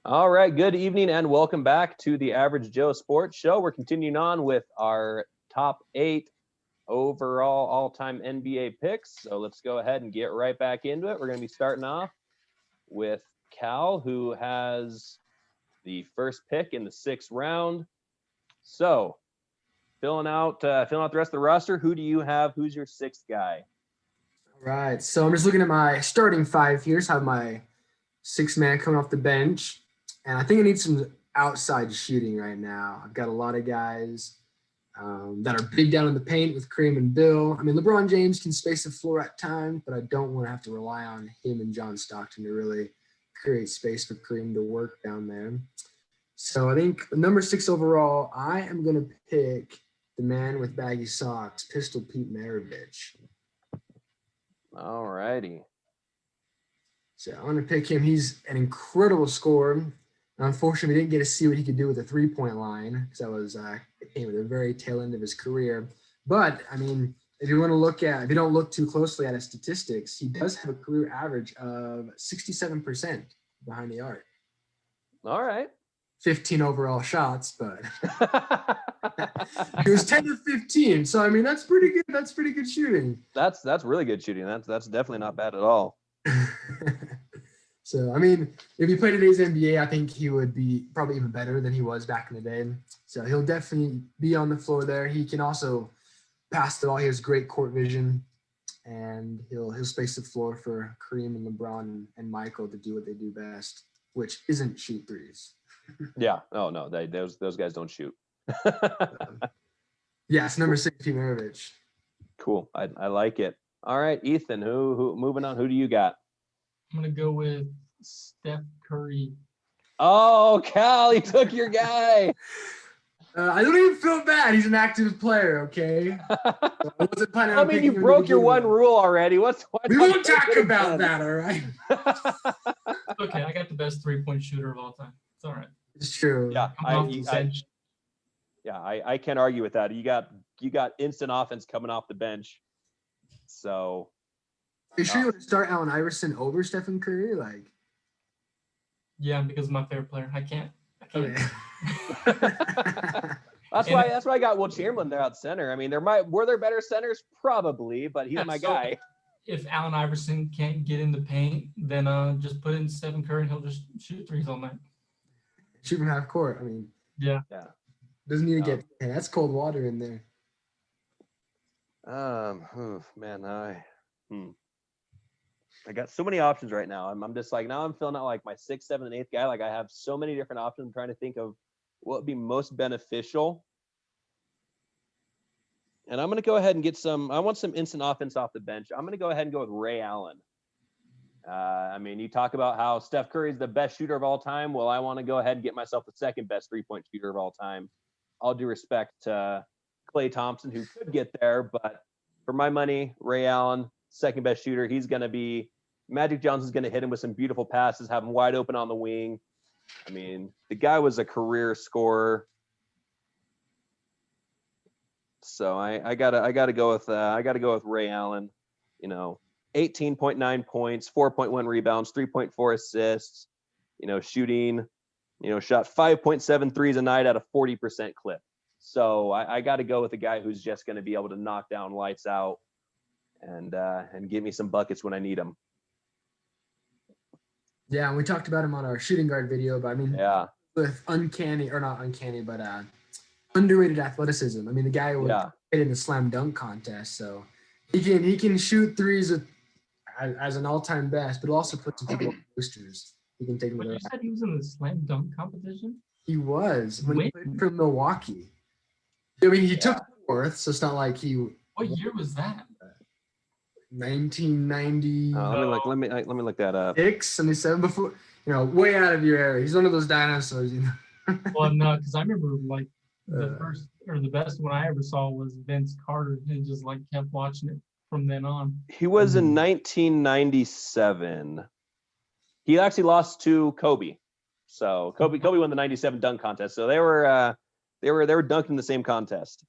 All right, good evening and welcome back to the Average Joe Sports Show. We're continuing on with our top 8 overall all-time NBA picks. So let's go ahead and get right back into it. We're going to be starting off with Cal, who has the first pick in the 6th round. So filling out the rest of the roster, who do you have? Who's your 6th guy? All right, so I'm just looking at my starting 5 here. So I have my 6-man coming off the bench, and I think I need some outside shooting right now. I've got a lot of guys that are big down in the paint with Kareem and Bill. I mean, LeBron James can space the floor at times, but I don't want to have to rely on him and John Stockton to really create space for Kareem to work down there. So I think number 6 overall, I am going to pick the man with baggy socks, Pistol Pete Maravich. All righty. So I'm going to pick him. He's an incredible scorer. Unfortunately, we didn't get to see what he could do with the three-point line because that was came at the very tail end of his career. But, I mean, if you don't look too closely at his statistics, he does have a career average of 67% behind the arc. All right. 15 overall shots, but he was 10 to 15. So, I mean, that's pretty good. That's pretty good shooting. That's really good shooting. That's definitely not bad at all. So, I mean, if he played today's NBA, I think he would be probably even better than he was back in the day. So he'll definitely be on the floor there. He can also pass the ball. He has great court vision, and he'll space the floor for Kareem and LeBron and Michael to do what they do best, which isn't shoot threes. Yeah. Oh no, those guys don't shoot. Yes, number 6, Pete Maravich. Cool. I like it. All right, Ethan. Who? Moving on. Who do you got? I'm going to go with Steph Curry. Oh, Cal, he took your guy. I don't even feel bad. He's an active player, okay? I wasn't planning on you broke your one rule already. We won't talk about that, all right? Okay, I got the best three-point shooter of all time. It's all right. It's true. Yeah, I can't argue with that. You got instant offense coming off the bench. So Are you sure you want to start Allen Iverson over Stephen Curry? Yeah, because of my favorite player. I can't. Okay. That's why I got Will Chamberlain there at center. I mean, were there better centers? Probably, but he's my guy. If Allen Iverson can't get in the paint, then just put in Stephen Curry and he'll just shoot threes all night. Shoot from half court. I mean, yeah. Doesn't need to get. Hey, that's cold water in there. I got so many options right now. I'm just like, now I'm filling out like my 6th, 7th, and 8th guy. Like I have so many different options. I'm trying to think of what would be most beneficial. And I'm going to go ahead and I want some instant offense off the bench. I'm going to go ahead and go with Ray Allen. I mean, you talk about how Steph Curry is the best shooter of all time. Well, I want to go ahead and get myself the 2nd best three-point shooter of all time. All due respect to Klay Thompson, who could get there, but for my money, Ray Allen, 2nd best shooter. He's going to be Magic Johnson's going to hit him with some beautiful passes, have him wide open on the wing. I mean, the guy was a career scorer. So I gotta go with Ray Allen. 18.9 points, 4.1 rebounds, 3.4 assists. Shooting. Shot 5.7 threes a night at a 40% clip. So I got to go with a guy who's just going to be able to knock down lights out and give me some buckets when I need them. Yeah, and we talked about him on our shooting guard video, but I mean, with underrated athleticism. I mean, the guy would in the slam dunk contest, so he can shoot threes as an all-time best, but also put some people on posters. He can take them. You said he was in the slam dunk competition? He was when he played for Milwaukee. I mean, he took 4th, so it's not like he. What year was that? 1990. Let me look that up. 77 before, way out of your era. He's one of those dinosaurs, Well, no, because I remember like the first or the best one I ever saw was Vince Carter, and just like kept watching it from then on. He was in 1997. He actually lost to Kobe. So Kobe won the 97 dunk contest. So they were dunked in the same contest.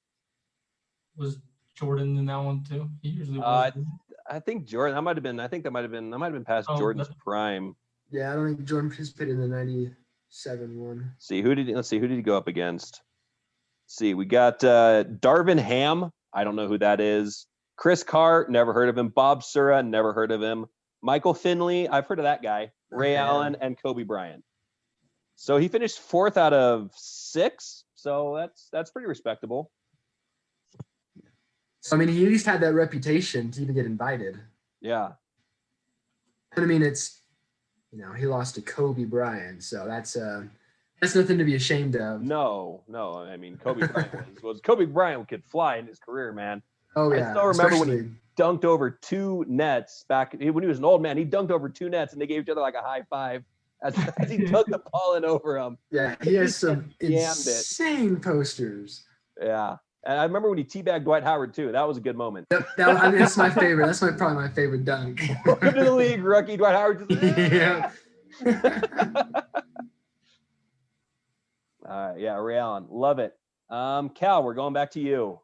Was Jordan in that one too? He usually was. I think Jordan. That might have been past Jordan's prime. Yeah, I don't think Jordan participated in the 7-1. Let's see, who did he go up against? Let's see, we got Darvin Ham. I don't know who that is. Chris Carr, never heard of him. Bob Sura, never heard of him. Michael Finley, I've heard of that guy. Ray Allen and Kobe Bryant. So he finished 4th out of 6. So that's pretty respectable. So I mean, he at least had that reputation to even get invited. Yeah. And I mean, it's, he lost to Kobe Bryant, so that's nothing to be ashamed of. No. I mean, Kobe Bryant was Kobe Bryant could fly in his career, man. Oh yeah. I still remember when he dunked over 2 nets back when he was an old man. He dunked over 2 nets, and they gave each other like a high five as he took the ball in over him. Yeah, he has some insane posters. Yeah. And I remember when he teabagged Dwight Howard too. That was a good moment. That's my favorite. That's probably my favorite dunk. Welcome to the league, rookie. Dwight Howard. Yeah. All right. Yeah, Ray Allen. Love it. Cal, we're going back to you.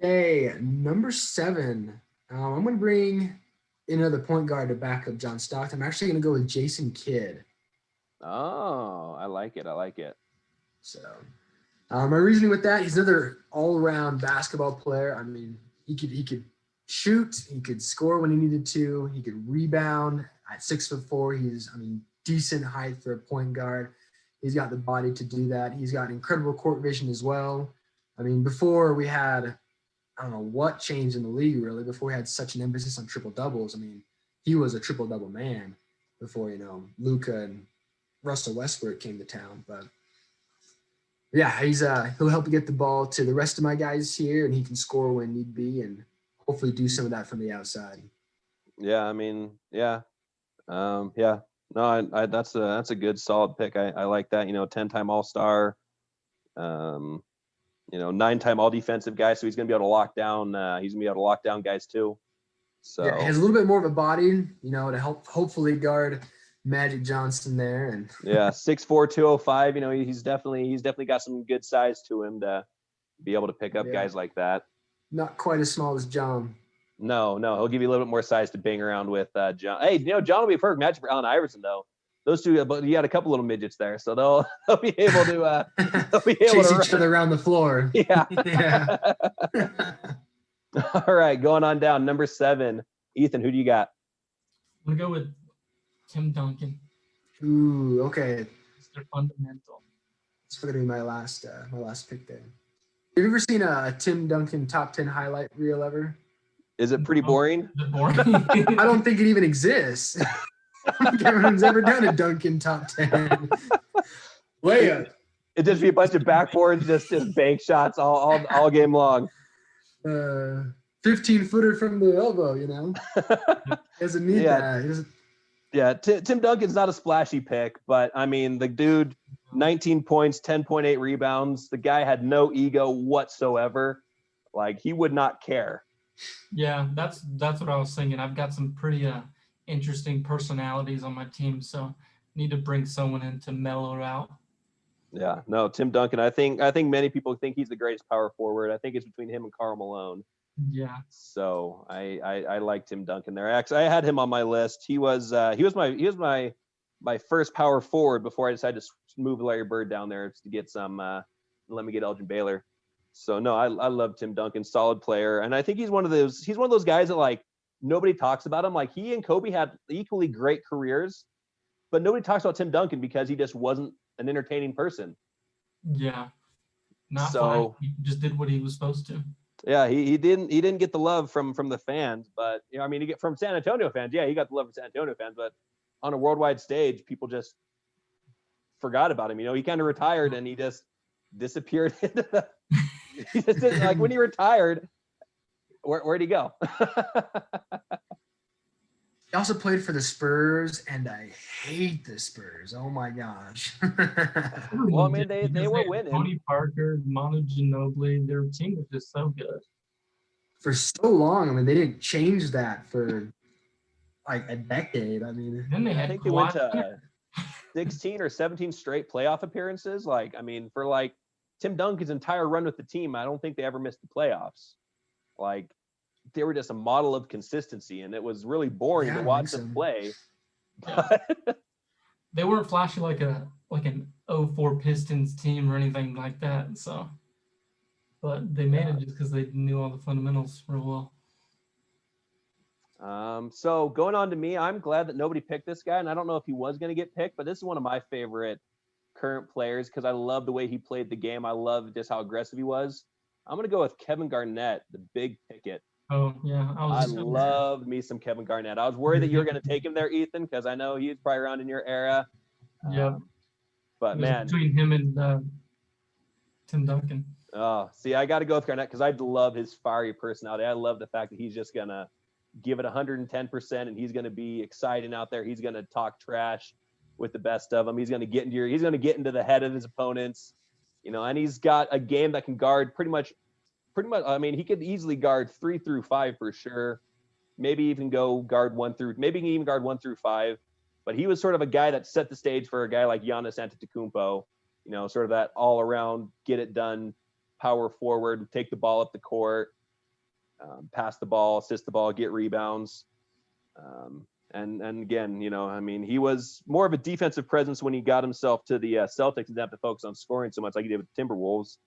Okay, number 7. I'm going to bring in another point guard to back up John Stockton. I'm actually going to go with Jason Kidd. Oh, I like it. So my reasoning with that, he's another all-around basketball player. I mean, he could shoot, he could score when he needed to, he could rebound. At 6'4", he's decent height for a point guard. He's got the body to do that. He's got incredible court vision as well. I mean, before we had, I don't know what changed in the league really. Before we had such an emphasis on triple doubles. I mean, he was a triple double man before Luka and Russell Westbrook came to town, but. Yeah, he'll help get the ball to the rest of my guys here, and he can score when need be, and hopefully do some of that from the outside. Yeah, I mean, yeah, yeah. No, that's a good solid pick. I like that. 10-time All-Star, 9-time All-Defensive guy, so he's gonna be able to lock down. He's gonna be able to lock down guys too. So yeah, he has a little bit more of a body, to help hopefully guard Magic Johnson there, and yeah, 6'4", 205. He's definitely got some good size to him to be able to pick up guys like that. Not quite as small as John. No, he'll give you a little bit more size to bang around with John. Hey, John will be a perfect match for Allen Iverson though. Those two, but you got a couple little midgets there, so they'll be able to chase each other around the floor. Yeah. Yeah. All right, going on down. Number 7, Ethan. Who do you got? I'm gonna go with Tim Duncan. Ooh, okay. Mr. Fundamental. It's going to be my last pick there. Have you ever seen a Tim Duncan top 10 highlight reel ever? Is it pretty boring? Is it boring? I don't think it even exists. I don't think everyone's ever done a Duncan top 10. Layup. It'd just be a bunch of backboards, just bank shots all game long. 15-footer from the elbow, Doesn't need that. Yeah, Tim Duncan's not a splashy pick, but I mean, the dude, 19 points, 10.8 rebounds. The guy had no ego whatsoever. Like, he would not care. Yeah, that's what I was thinking. I've got some pretty interesting personalities on my team, so need to bring someone in to mellow it out. Yeah, no, Tim Duncan. I think many people think he's the greatest power forward. I think it's between him and Karl Malone. Yeah. So I like Tim Duncan there. Actually, I had him on my list. He was my first power forward before I decided to move Larry Bird down there to get some. Let me get Elgin Baylor. So no, I love Tim Duncan, solid player, and I think he's one of those guys that like nobody talks about him. Like he and Kobe had equally great careers, but nobody talks about Tim Duncan because he just wasn't an entertaining person. Yeah. Not so. He just did what he was supposed to. Yeah, he didn't get the love from the fans, but I mean, he get from San Antonio fans. Yeah, he got the love from San Antonio fans, but on a worldwide stage, people just forgot about him. He kind of retired and he just disappeared into the. He just didn't, like when he retired. Where'd he go? He also played for the Spurs, and I hate the Spurs. Oh my gosh. Well, I mean, they were winning. Tony Parker, Manu Ginobili, their team was just so good. For so long, I mean, they didn't change that for like a decade. I mean, I think they went to 16 or 17 straight playoff appearances. Like, I mean, for like Tim Duncan's entire run with the team, I don't think they ever missed the playoffs. Like, they were just a model of consistency, and it was really boring to watch them play. Yeah. They weren't flashy like an '04 Pistons team or anything like that. So, but they made it just because they knew all the fundamentals real well. So going on to me, I'm glad that nobody picked this guy, and I don't know if he was going to get picked, but this is one of my favorite current players because I love the way he played the game. I love just how aggressive he was. I'm going to go with Kevin Garnett, the big picket. Oh yeah, I loved me some Kevin Garnett. I was worried that you were going to take him there, Ethan, because I know he's probably around in your era. Yeah, but man, between him and Tim Duncan. Oh, see, I got to go with Garnett because I love his fiery personality. I love the fact that he's just going to give it 110% and he's going to be exciting out there. He's going to talk trash with the best of them. He's going to get into the head of his opponents, and he's got a game that can guard pretty much. I mean, he could easily guard 3 through 5 for sure. Maybe even go guard 1 through, maybe even guard 1 through 5. But he was sort of a guy that set the stage for a guy like Giannis Antetokounmpo, sort of that all around, get it done, power forward, take the ball up the court, pass the ball, assist the ball, get rebounds. And again, I mean, he was more of a defensive presence when he got himself to the Celtics and didn't have to focus on scoring so much like he did with the Timberwolves.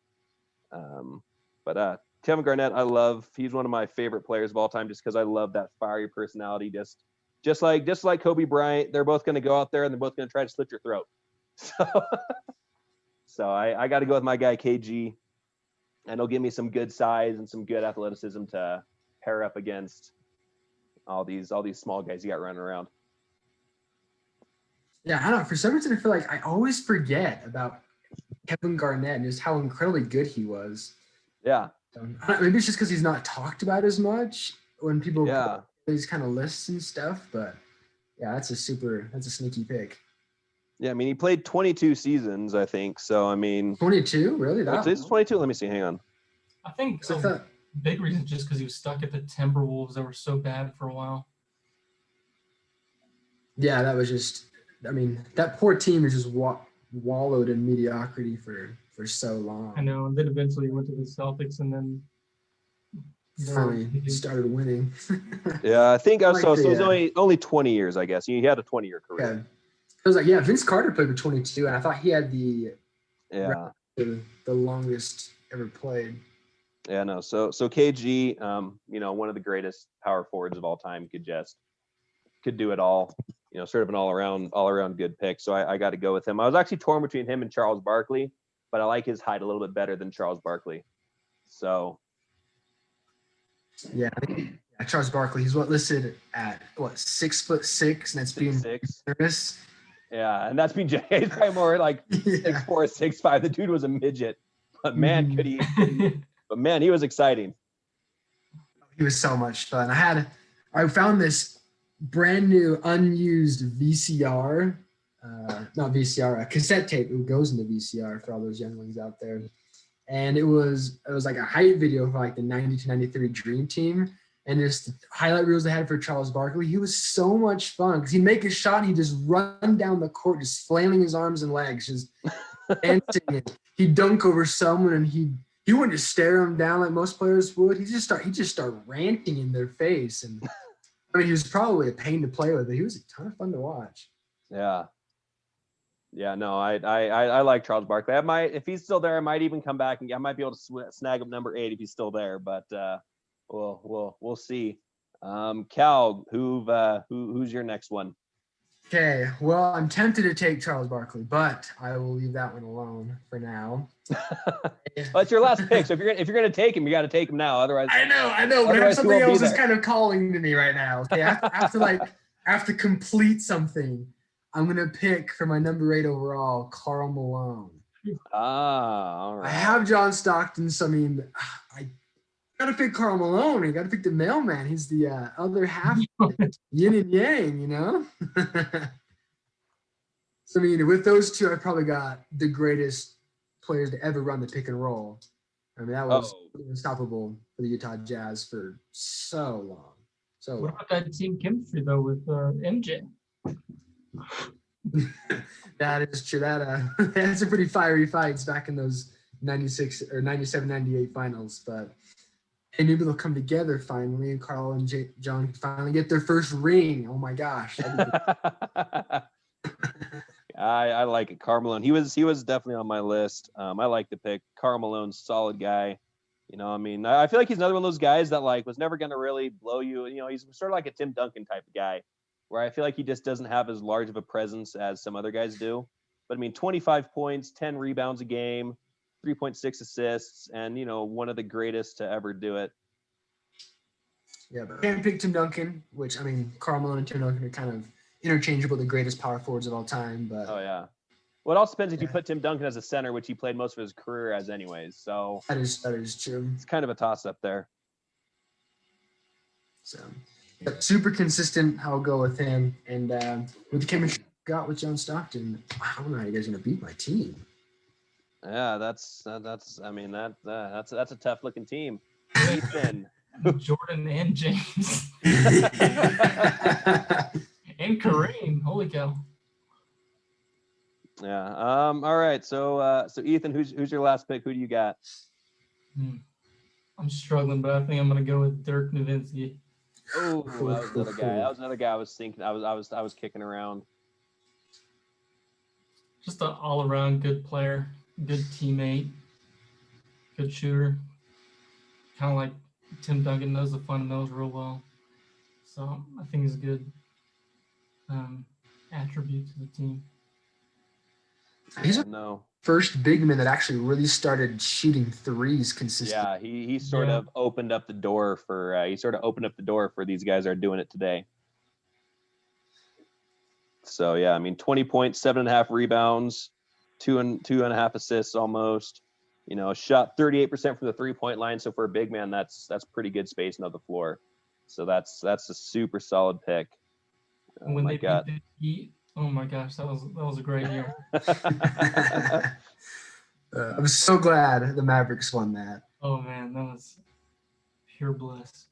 But Kevin Garnett, I love. He's one of my favorite players of all time just because I love that fiery personality. Just like Kobe Bryant, they're both going to go out there and they're both going to try to slit your throat. So I got to go with my guy KG, and he'll give me some good size and some good athleticism to pair up against all these small guys you got running around. Yeah, I don't know. For some reason, I feel like I always forget about Kevin Garnett and just how incredibly good he was. Yeah. Maybe it's just because he's not talked about as much when people put these kind of lists and stuff. But yeah, that's a sneaky pick. Yeah, I mean, he played 22 seasons, I think. So, I mean. 22? Really? It's 22? Let me see. Hang on. I think a big reason just because he was stuck at the Timberwolves that were so bad for a while. Yeah, that was just – I mean, that poor team is just wallowed in mediocrity for so long. I know, and then eventually he went to the Celtics and then finally started winning. Yeah, I think so. So it was only 20 years, I guess. He had a 20-year career. Yeah. I was like, Vince Carter played for 22, and I thought he had the longest ever played. Yeah, no. So KG, one of the greatest power forwards of all time, could do it all. Sort of an all around good pick. So I got to go with him. I was actually torn between him and Charles Barkley, but I like his height a little bit better than Charles Barkley. So. Yeah, Charles Barkley. He's listed at 6'6", and that's being generous. Yeah, and that's being he's probably more like 6'4", 6'5". The dude was a midget, but man, could he? But man, he was exciting. He was so much fun. I found this brand new unused VCR, not VCR, a cassette tape. It goes into VCR for all those younglings out there. And it was like a hype video for like the 90 to 93 Dream Team. And just the highlight reels they had for Charles Barkley. He was so much fun because he'd make a shot and he'd just run down the court, just flailing his arms and legs, just dancing. And he'd dunk over someone and he wouldn't just stare him down like most players would. He'd just start ranting in their face. And I mean, he was probably a pain to play with, but he was a ton of fun to watch. Yeah. Yeah, no, I like Charles Barkley. If he's still there, I might even come back and I might be able to snag up number 8 if he's still there. But we'll see. Cal, who's your next one? Okay, well, I'm tempted to take Charles Barkley, but I will leave that one alone for now. Well, it's your last pick, so if you're gonna take him, you got to take him now. Otherwise, I know, but something else is kind of calling to me right now. Okay, I have to complete something. I'm gonna pick for my number 8 overall, Karl Malone. All right. I have John Stockton, so I mean, I gotta pick Karl Malone. I gotta pick the mailman. He's the other half, yin and yang, So I mean, with those two, I probably got the greatest players to ever run the pick and roll. I mean, that was unstoppable for the Utah Jazz for so long. So what about that team chemistry though with MJ? That is true. That had some pretty fiery fights back in those 96 or 97, 98 finals, but hey, maybe they'll come together finally, and Karl and John finally get their first ring. Oh my gosh. I like it. Karl Malone. He was definitely on my list. I like the pick. Karl Malone's solid guy. You know, I mean, I feel like he's another one of those guys that like was never gonna really blow you. You know, he's sort of like a Tim Duncan type of guy, where I feel like he just doesn't have as large of a presence as some other guys do. But I mean, 25 points, 10 rebounds a game, 3.6 assists, and you know, one of the greatest to ever do it. Yeah, but can't pick Tim Duncan, which I mean, Karl Malone and Tim Duncan are kind of interchangeable, the greatest power forwards of all time. But Oh yeah. Well, it also depends if you put Tim Duncan as a center, which he played most of his career as anyways. So that is true. it's kind of a toss up there. So yeah, super consistent. I'll go with him. And with the chemistry I got with John Stockton, I don't know how you guys are gonna beat my team. Yeah, that's I mean that's a tough looking team. Ethan. Jordan and James and Kareem. Holy cow! Yeah. All right. So Ethan, who's your last pick? Who do you got? I'm struggling, but I think I'm gonna go with Dirk Nowitzki. Oh, that was another guy. That was another guy I was thinking. I was kicking around. Just an all-around good player, good teammate, good shooter. Kind of like Tim Duncan, knows the fundamentals real well. So I think he's a good attribute to the team. He's a No. first big man that actually really started shooting threes consistently. Yeah, he sort of opened up the door for these guys that are doing it today. So yeah, I mean 20 points, 7.5 rebounds, two and a half assists almost. You know, shot 38% from the 3-point line. So for a big man, that's pretty good spacing of the floor. So that's a super solid pick. Oh when they beat the Heat, oh my gosh, that was a great year. I'm so glad the Mavericks won that. Oh man, that was pure bliss.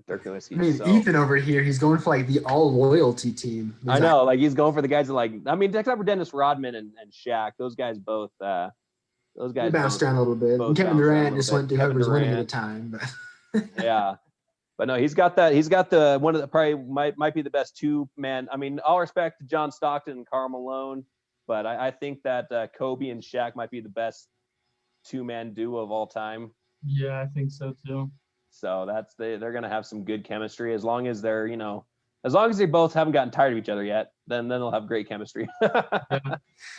Dirk Nowitzki. I mean, Ethan over here, he's going for like the all loyalty team. I know, like he's going for the guys that like. I mean, except for Dennis Rodman and Shaq, those guys both. Those guys bounced around a little bit. And Kevin Durant just went to whoever's winning at the time. But yeah, but no, he's got that. He's got the one of the probably might be the best two-man. I mean, all respect to John Stockton and Karl Malone, but I think that Kobe and Shaq might be the best two-man duo of all time. Yeah, I think so too. So they're gonna have some good chemistry as long as they're, you know, as long as they both haven't gotten tired of each other yet, then they'll have great chemistry. Yeah.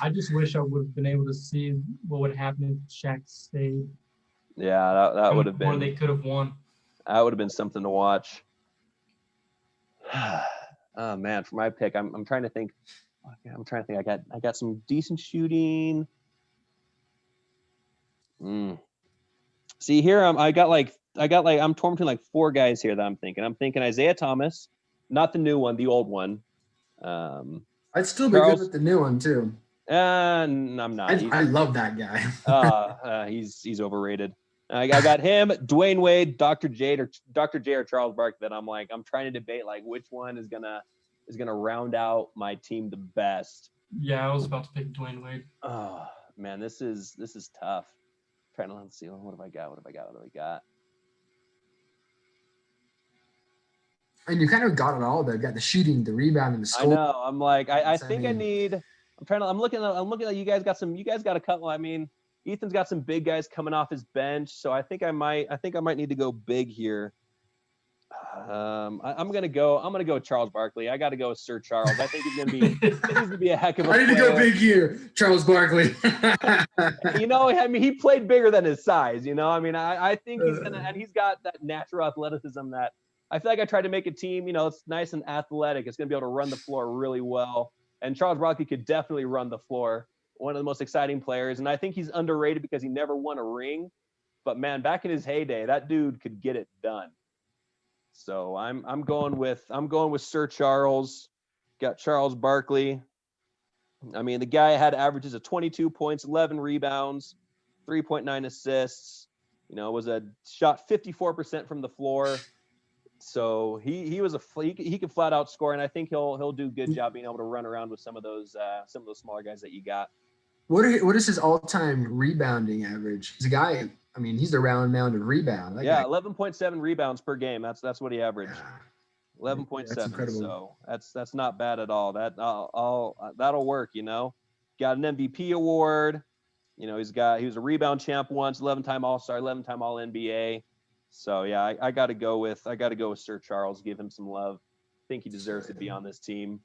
I just wish I would have been able to see what would happen if Shaq stayed. Yeah, that would have been. Or they could have won. That would have been something to watch. Oh man, for my pick, I'm trying to think. I'm trying to think. I got some decent shooting. See here, I'm torn between like 4 guys here that I'm thinking. I'm thinking Isaiah Thomas, not the new one, the old one. I'd still be good with the new one too. And I'm not. I love that guy. He's overrated. I got him, Dwayne Wade, Dr. J or Charles Barkley. That I'm trying to debate like which one is gonna round out my team the best. Yeah, I was about to pick Dwayne Wade. Oh man, this is tough. Let's see. What have I got? And you kind of got it all there. You got the shooting, the rebounding, the scoring. I know. I'm like, I think I need. I'm looking at you guys got a couple. I mean, Ethan's got some big guys coming off his bench, so I think I might need to go big here. I'm gonna go Charles Barkley. I got to go with Sir Charles. I think he's gonna be a heck of a player. I need to go big here, Charles Barkley. You know, I mean, he played bigger than his size. You know, I mean, I think he's gonna, and he's got that natural athleticism that I feel like I tried to make a team. You know, it's nice and athletic. It's gonna be able to run the floor really well. And Charles Barkley could definitely run the floor. One of the most exciting players, and I think he's underrated because he never won a ring. But man, back in his heyday, that dude could get it done. So I'm going with Sir Charles. Got Charles Barkley. I mean, the guy had averages of 22 points, 11 rebounds, 3.9 assists. You know, shot 54% from the floor. So he could flat out score, and I think he'll do a good job being able to run around with some of those smaller guys that you got. What is his all-time rebounding average? He's a guy. I mean, he's the round mound of rebound. 11.7 rebounds per game. That's what he averaged. 11.7. That's incredible. So that's not bad at all. That'll work. Got an MVP award. He was a rebound champ once, 11-time All-Star, 11-time All-NBA. So yeah, I got to go with Sir Charles. Give him some love. I think he deserves to be on this team.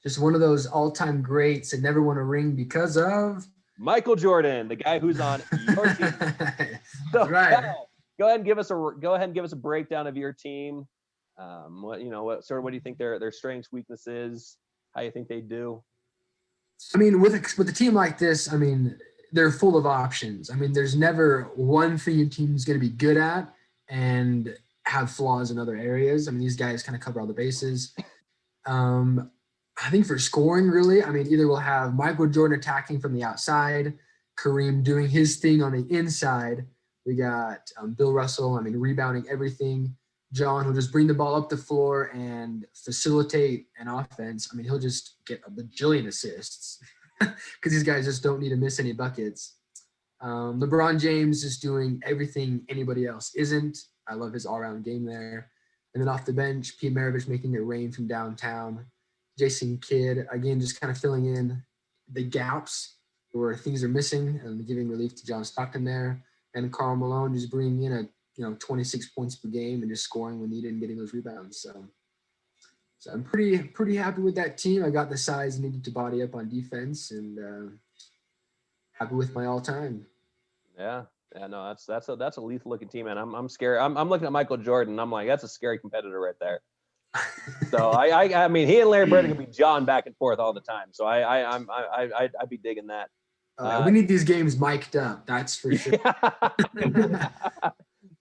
Just one of those all-time greats that never won a ring because of Michael Jordan, the guy who's on your team. So, right. Cal, go ahead and give us a breakdown of your team. What do you think their strengths, weaknesses, how you think they do? I mean, with a team like this, I mean, they're full of options. I mean, there's never one thing your team's going to be good at and have flaws in other areas. I mean, these guys kind of cover all the bases. I think for scoring, really, I mean, either we'll have Michael Jordan attacking from the outside, Kareem doing his thing on the inside. We got Bill Russell, I mean, rebounding everything. John will just bring the ball up the floor and facilitate an offense. I mean, he'll just get a bajillion assists because these guys just don't need to miss any buckets. LeBron James is doing everything anybody else isn't. I love his all-around game there. And then off the bench, Pete Maravich making it rain from downtown. Jason Kidd, again, just kind of filling in the gaps where things are missing and giving relief to John Stockton there. And Karl Malone just bringing in 26 points per game and just scoring when needed and getting those rebounds. So I'm pretty happy with that team. I got the size needed to body up on defense and happy with my all-time. Yeah, no, that's a lethal looking team, and I'm scared. I'm looking at Michael Jordan. I'm like, that's a scary competitor right there. So I mean, he and Larry Bird are gonna be jawing back and forth all the time. So I'd be digging that. We need these games mic'd up. That's for sure.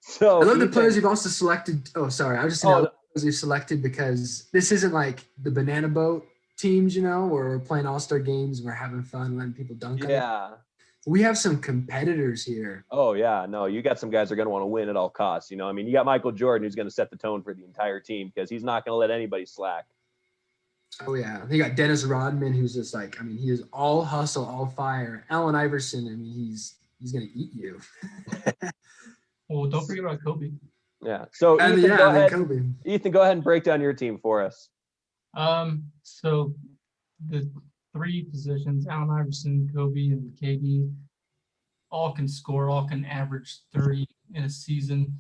So I love the players you've also selected. Oh, sorry, I was just saying I love the players you've selected because this isn't like the banana boat teams, where we're playing all-star games and we're having fun letting people dunk. Yeah. We have some competitors here. Oh yeah, no, you got some guys that are going to want to win at all costs. I mean, you got Michael Jordan who's going to set the tone for the entire team because he's not going to let anybody slack. Oh yeah, you got Dennis Rodman who's just like, I mean, he is all hustle, all fire. Allen Iverson, I mean, he's going to eat you. Well, don't forget about Kobe. Yeah. So Ethan, go ahead and break down your team for us. So the three positions, Allen Iverson, Kobe, and KD, all can score, all can average 30 in a season.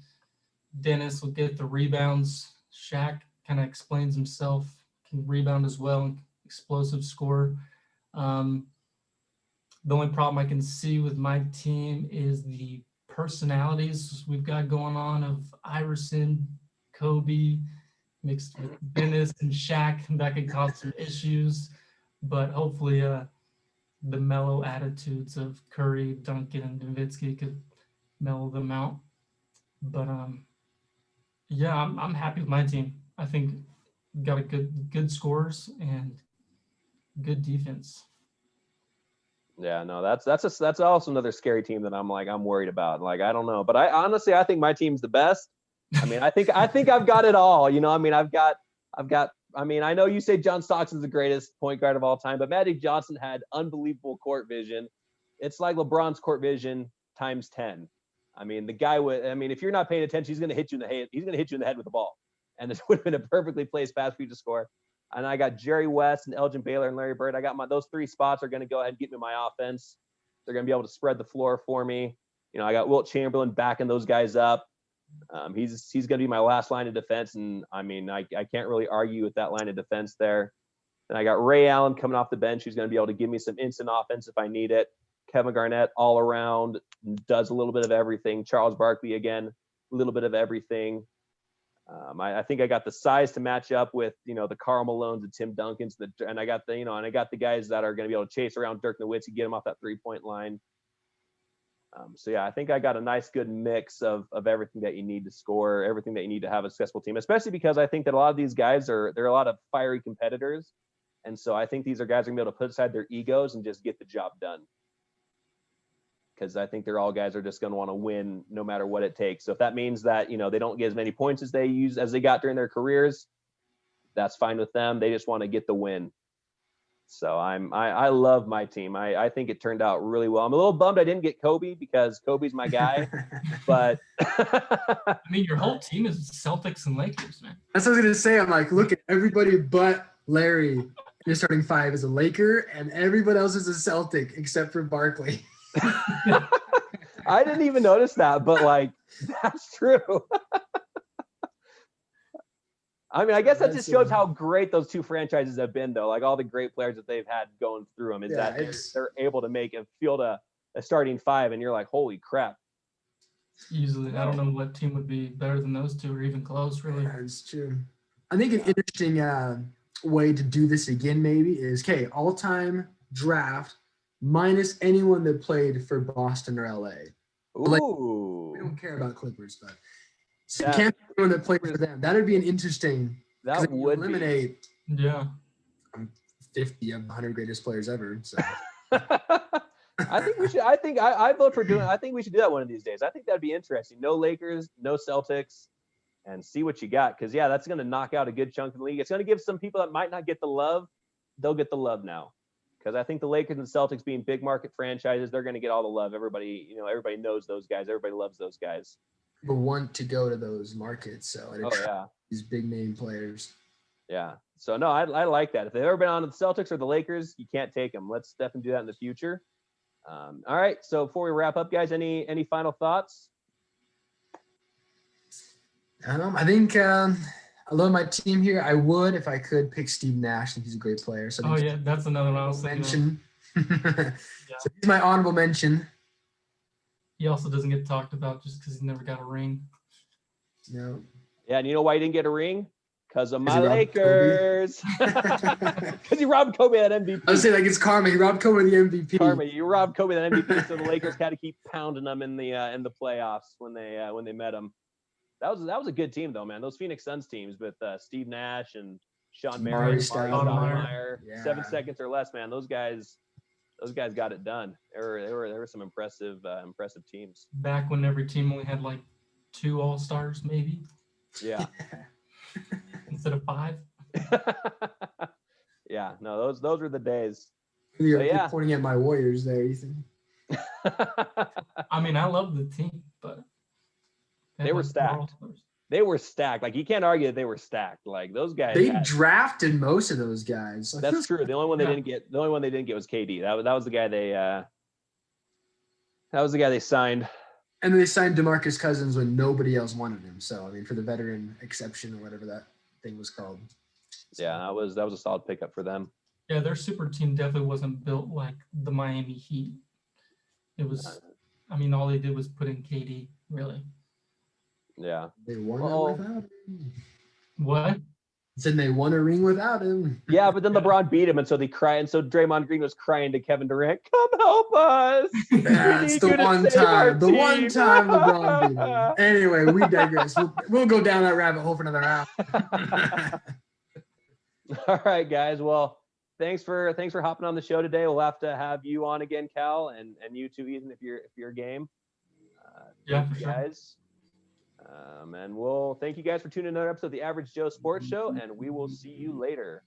Dennis will get the rebounds. Shaq kind of explains himself, can rebound as well, and explosive scorer. The only problem I can see with my team is the personalities we've got going on of Iverson, Kobe, mixed with Dennis and Shaq. That could cause some issues. But hopefully the mellow attitudes of Curry, Duncan, and Nowitzki could mellow them out. But yeah, I'm happy with my team. I think we've got a good scores and good defense. Yeah, no, that's also another scary team that I'm worried about. Like, I don't know, but I think my team's the best. I mean, I think I've got it all. I mean, I've got. I mean, I know you say John Stockton's the greatest point guard of all time, but Magic Johnson had unbelievable court vision. It's like LeBron's court vision times 10. I mean, the guy if you're not paying attention, he's going to hit you in the head. He's going to hit you in the head with the ball. And this would have been a perfectly placed pass for you to score. And I got Jerry West and Elgin Baylor and Larry Bird. I got those three spots are going to go ahead and get me my offense. They're going to be able to spread the floor for me. I got Wilt Chamberlain backing those guys up. He's going to be my last line of defense, and I mean, I can't really argue with that line of defense there. And I got Ray Allen coming off the bench, who's going to be able to give me some instant offense if I need it. Kevin Garnett all around, does a little bit of everything. Charles Barkley again, a little bit of everything. I think I got the size to match up with the Karl Malones, the Tim Duncans, and I got the guys that are going to be able to chase around Dirk Nowitzki, get him off that 3-point line. So yeah, I think I got a nice good mix of everything that you need to score, everything that you need to have a successful team, especially because I think that a lot of these guys they're a lot of fiery competitors. And so I think these are guys are going to be able to put aside their egos and just get the job done. Because I think they're all guys are just going to want to win no matter what it takes. So if that means that, they don't get as many points as they got during their careers, that's fine with them. They just want to get the win. So I love my team. I think it turned out really well. I'm a little bummed I didn't get Kobe because Kobe's my guy, but I mean, your whole team is Celtics and Lakers, man. That's what I was gonna say. I'm like, look at everybody but Larry. Your starting five is a Laker, and everybody else is a Celtic except for Barkley. I didn't even notice that, but like that's true. I mean, I guess that just shows how great those two franchises have been, though. Like all the great players that they've had going through them is that they're able to make and field a starting five, and you're like, holy crap. Easily, I don't know what team would be better than those two, or even close, really. That's true. I think an interesting way to do this again maybe is all-time draft minus anyone that played for Boston or LA. Ooh. We don't care about Clippers, but so you can't pick anyone that played for them. That'd be an interesting. That would eliminate. Yeah. 50 of the 100 greatest players ever. So. I think we should. I vote for doing. I think we should do that one of these days. I think that'd be interesting. No Lakers, no Celtics, and see what you got. Because that's going to knock out a good chunk of the league. It's going to give some people that might not get the love, they'll get the love now. Because I think the Lakers and Celtics being big market franchises, they're going to get all the love. Everybody knows those guys. Everybody loves those guys. People want to go to those markets, so these big name players. Yeah. So no, I like that. If they've ever been on the Celtics or the Lakers, you can't take them. Let's definitely do that in the future. All right. So before we wrap up, guys, any final thoughts? I think I love my team here. I would, if I could, pick Steve Nash. I think he's a great player. So that's another one I was thinking. So he's my honorable mention. He also doesn't get talked about just because he never got a ring. No. Yeah, and you know why he didn't get a ring? Because of my Lakers. Because he robbed Kobe that MVP. I was saying, like, it's karma. He robbed Kobe the MVP. Karma. You robbed Kobe that MVP, so the Lakers had to keep pounding them in the playoffs when they met him. That was a good team though, man. Those Phoenix Suns teams with Steve Nash and Sean Marion, Stoudemire, 7 seconds or less, man. Those guys got it done. There were some impressive teams. Back when every team only had like 2 All-Stars, maybe. Yeah. Instead of 5. Yeah. No, those were the days. You're pointing at my Warriors there, Ethan. I mean, I love the team, but they were stacked. They were stacked. Like you can't argue that they were stacked. Like those guys. They drafted most of those guys. That's true. The only one they didn't get. The only one they didn't get was KD. That was the guy they. That was the guy they signed. And they signed DeMarcus Cousins when nobody else wanted him. So I mean, for the veteran exception or whatever that thing was called. So. Yeah, that was a solid pickup for them. Yeah, their super team definitely wasn't built like the Miami Heat. It was. I mean, all they did was put in KD. Really. Yeah. They won it without him. What? Said they won a ring without him. Yeah, but then LeBron beat him, and so they cry, and so Draymond Green was crying to Kevin Durant, "Come help us!" That's the one time. The one time LeBron beat him. Anyway, we digress. We'll go down that rabbit hole for another hour. All right, guys. Well, thanks for hopping on the show today. We'll have to have you on again, Cal, and you too, Ethan, if you're game. Yeah, for sure. Guys. And we'll thank you guys for tuning in to another episode of the Average Joe Sports Show, and we will see you later.